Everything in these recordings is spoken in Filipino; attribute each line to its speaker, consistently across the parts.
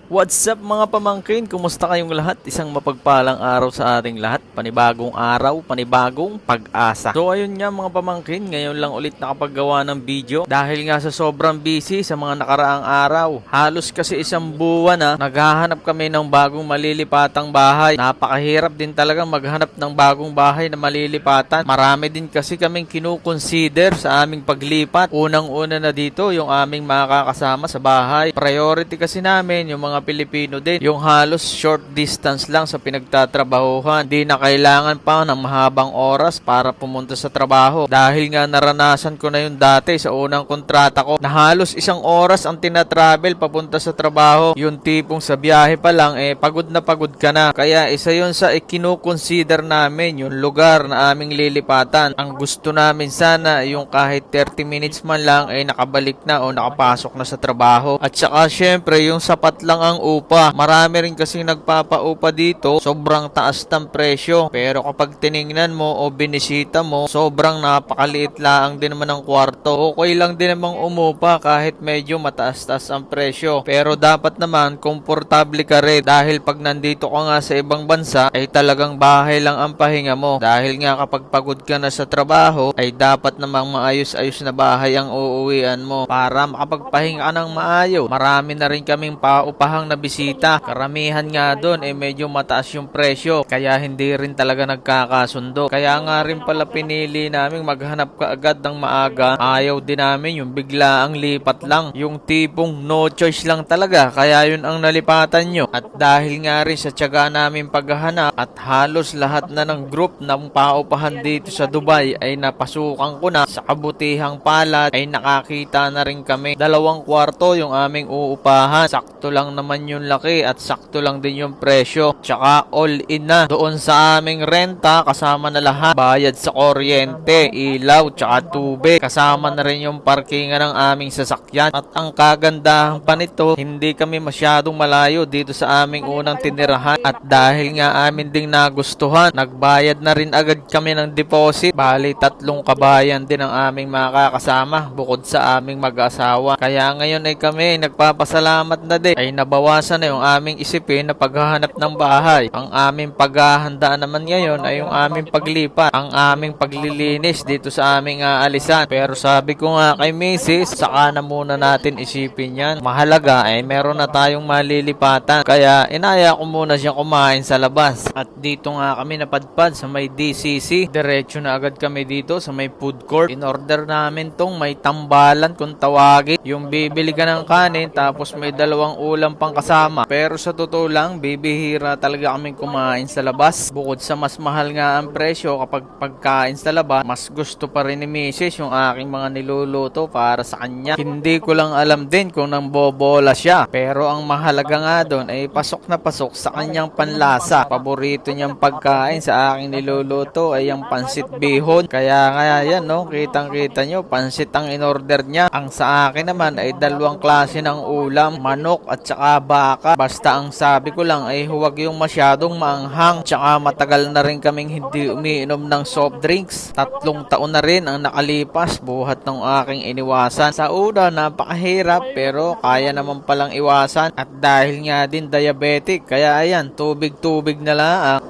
Speaker 1: What's up mga pamangkin? Kumusta kayong lahat? Isang mapagpalang araw sa ating lahat. Panibagong araw, panibagong pag-asa. So ayun nga mga pamangkin, ngayon lang ulit nakapaggawa ng video dahil nga sa sobrang busy sa mga nakaraang araw. Halos kasi isang buwan na naghahanap kami ng bagong malilipatang bahay. Napakahirap din talaga maghanap ng bagong bahay na malilipatan. Marami din kasi kaming kinukonsider sa aming paglipat. Unang-una na dito yung aming makakasama sa bahay. Priority kasi namin yung mga Pilipino din. Yung halos short distance lang sa pinagtatrabahuhan. Di na kailangan pa ng mahabang oras para pumunta sa trabaho. Dahil nga naranasan ko na yun dati sa unang kontrata ko na halos isang oras ang tinatravel papunta sa trabaho. Yung tipong sa biyahe pa lang pagod na pagod ka na. Kaya isa yun sa kinukonsider namin yung lugar na aming lilipatan. Ang gusto namin sana yung kahit 30 minutes man lang nakabalik na o nakapasok na sa trabaho. At saka syempre yung sapat lang ang upa. Marami rin kasi nagpapaupa dito, sobrang taas ng presyo. Pero kapag tiningnan mo o binisita mo, sobrang napakaliit lang din naman ang kwarto. Okay lang din namang umupa kahit medyo mataas-taas ang presyo. Pero dapat naman komportable ka rin dahil pag nandito ka nga sa ibang bansa ay talagang bahay lang ang pahinga mo. Dahil nga kapag pagod ka na sa trabaho ay dapat namang maayos-ayos na bahay ang uuwian mo para makapagpahinga ka ng maayos. Marami na rin kaming paupahang na bisita. Karamihan nga doon medyo mataas yung presyo kaya hindi rin talaga nagkakasundo. Kaya nga rin pala pinili namin maghanap ka agad ng maaga. Ayaw din namin yung biglaang lipat lang. Yung tipong no choice lang talaga kaya yun ang nalipatan nyo. At dahil nga rin sa tiyaga namin paghahanap at halos lahat na ng group ng paupahan dito sa Dubai ay napasukan ko na, sa kabutihang palad ay nakakita na rin kami. 2 kwarto yung aming uupahan. Sakto lang naman yung laki at sakto lang din yung presyo. Tsaka all in na doon sa aming renta, kasama na lahat. Bayad sa kuryente, ilaw, tsaka tubig. Kasama na rin yung parkingan ng aming sasakyan. At ang kagandahan pa nito, hindi kami masyadong malayo dito sa aming unang tinirahan. At dahil nga amin ding nagustuhan, nagbayad na rin agad kami ng deposit. Bali 3 kabayan din ang aming makakasama bukod sa aming mag-asawa. Kaya ngayon ay kami nagpapasalamat na din ay nabawasan na yung aming isipin na paghahanap ng bahay. Ang aming paghahandaan naman ngayon ay yung aming paglipat, ang aming paglilinis dito sa aming aalisan. Pero sabi ko nga kay Mrs., saka na muna natin isipin yan. Mahalaga meron na tayong malilipatan. Kaya inaya ko muna siyang kumain sa labas. At dito nga kami napadpad sa may DCC. Diretso na agad kami dito sa may food court. In order namin tong may tambalan kung tawagin. Yung bibili ka ng kanin tapos may 2 ulam pang kasama. Pero sa totoo lang, bibihira talaga kaming kumain sa labas. Bukod sa mas mahal nga ang presyo kapag pagkain sa labas, mas gusto pa rin ni Mrs. yung aking mga niluluto para sa kanya. Hindi ko lang alam din kung nang bobola siya. Pero ang mahalaga nga doon ay pasok na pasok sa kanyang panlasa. Paborito niyang pagkain sa aking niluluto ay ang pansit bihon. Kaya nga yan kitang-kita nyo, pansit ang in-order niya. Ang sa akin naman ay 2 klase ng ulam, manok at saka baka. Basta ang sabi ko lang ay huwag yung masyadong maanghang. Tsaka matagal na rin kaming hindi umiinom ng soft drinks. 3 taon na rin ang nakalipas buhat ng aking iniwasan. Sa una napakahirap pero kaya naman palang iwasan. At dahil nga din diabetic, kaya ayan, tubig-tubig na lang.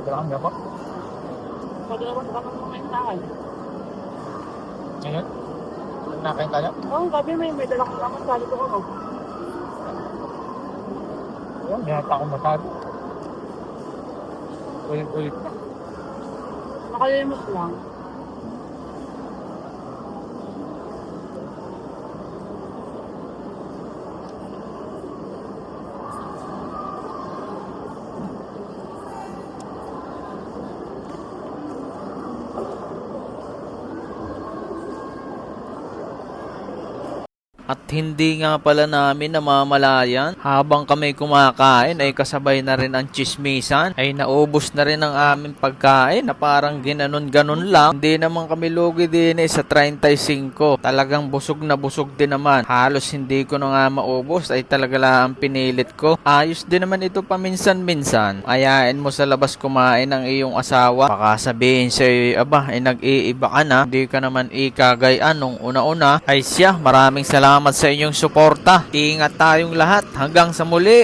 Speaker 2: Kailangan niya po.
Speaker 3: Paglaban ka ng mga intahan.
Speaker 2: Ngayon? Nakain tayo?
Speaker 3: Oo, gabi may dala kang laman. Sali ko ako.
Speaker 2: Ayun, hindi na ako masabi. Ulit.
Speaker 3: Nakalimot lang.
Speaker 1: At hindi nga pala namin namamalayan habang kami kumakain ay kasabay na rin ang chismisan ay naubos na rin ang aming pagkain na parang ginanon-ganon lang. Hindi naman kami lugi din sa 35. Talagang busog na busog din naman. Halos hindi ko na nga maubos ay talaga lang pinilit ko. Ayos din naman ito paminsan-minsan. Ayain mo sa labas kumain ang iyong asawa. Baka sabihin sa'yo, aba ay nag-iiba ka na. Hindi ka naman ikagayan nung una-una. Ay siya, maraming salamat sa inyong suporta. Ingat tayong lahat. Hanggang sa muli.